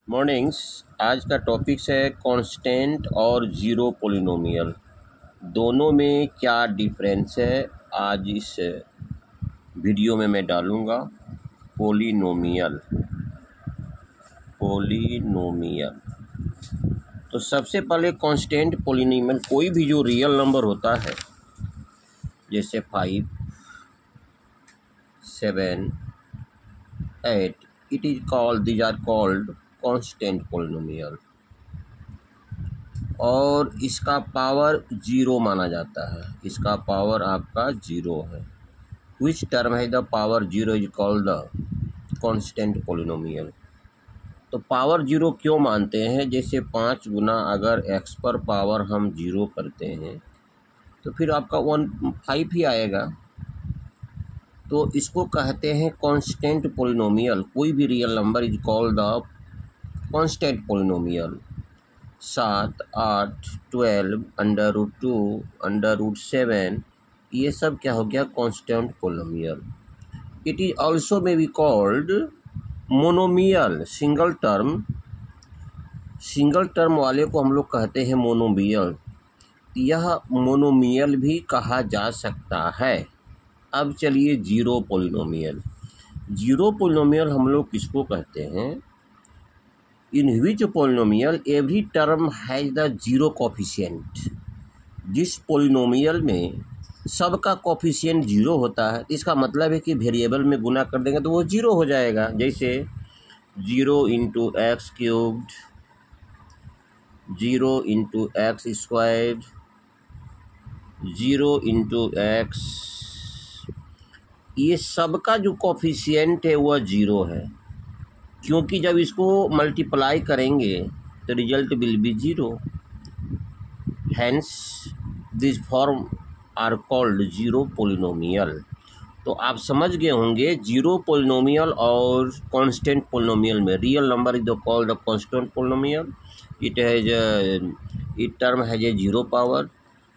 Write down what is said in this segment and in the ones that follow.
Mornings. आज का topic है कांस्टेंट और जीरो पोलिनोमियल, दोनों में क्या डिफरेंस है। आज इस वीडियो में मैं डालूँगा पोलिनोमियल। तो सबसे पहले कांस्टेंट पोलिनोमियल कोई भी जो रियल नंबर होता है, जैसे 5, 7, 8, these are called constant polynomial, और इसका पावर जीरो माना जाता है। इसका पावर आपका जीरो है। विच टर्म है the power zero is called the constant polynomial. तो पावर जीरो क्यों मानते हैं? जैसे 5 गुना अगर x पर पावर हम जीरो करते हैं तो फिर आपका 5 ही आएगा। तो इसको कहते हैं कांस्टेंट पोलिनोमियल। कोई भी real number is called the constant polynomial. 7, 8, 12, √2, √7, ये सब क्या हो गया? Constant polynomial. It is also may be called monomial. Single term वाले को हम लोग कहते हैं मोनोमियल। यह मोनोमियल भी कहा जा सकता है। अब चलिए जीरो पोलिनोमियल। जीरो पोलिनोमियल हम लोग किसको कहते हैं? In which polynomial every term has the zero coefficient. जिस पोलिनोमियल में सबका कोफिशिएंट जीरो होता है, इसका मतलब है कि वेरिएबल में गुना कर देंगे तो वो जीरो हो जाएगा। जैसे 0 × x³, 0 × x², 0 × x, ये सबका जो कोफिशिएंट है वह जीरो है, क्योंकि जब इसको मल्टीप्लाई करेंगे तो result will be zero. Hence this form are called zero polynomial. तो आप समझ गए होंगे जीरो पोलिनोमियल और कांस्टेंट पोलिनोमियल में real number is called the constant polynomial. It term has a zero power,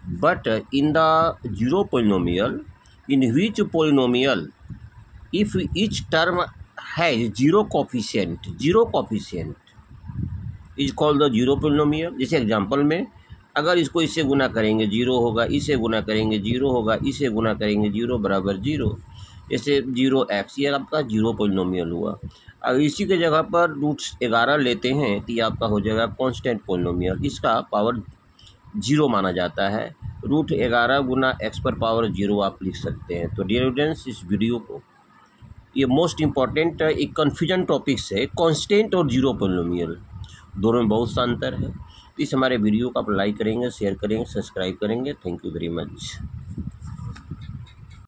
but in the zero polynomial in which polynomial if each term has zero coefficient is called the zero polynomial। जैसे example में अगर इसको इससे गुना करेंगे zero होगा, इसे गुना करेंगे zero होगा, इसे गुना करेंगे जीरो बराबर जीरो। जैसे 0x, ये आपका जीरो पोलिनोमियल हुआ। अगर इसी के जगह पर √11 लेते हैं तो ये आपका हो जाएगा कांस्टेंट पोलिनोमियल। इसका पावर जीरो माना जाता है। √11 गुना x पर पावर जीरो आप लिख सकते हैं। तो डियर स्टूडेंट्स, इस वीडियो को ये मोस्ट इम्पॉर्टेंट एक कन्फ्यूजन टॉपिक्स है। कांस्टेंट और जीरो पोलिनोमियल दोनों में बहुत सा अंतर है। इस हमारे वीडियो को आप लाइक करेंगे, शेयर करेंगे, सब्सक्राइब करेंगे। Thank you very much.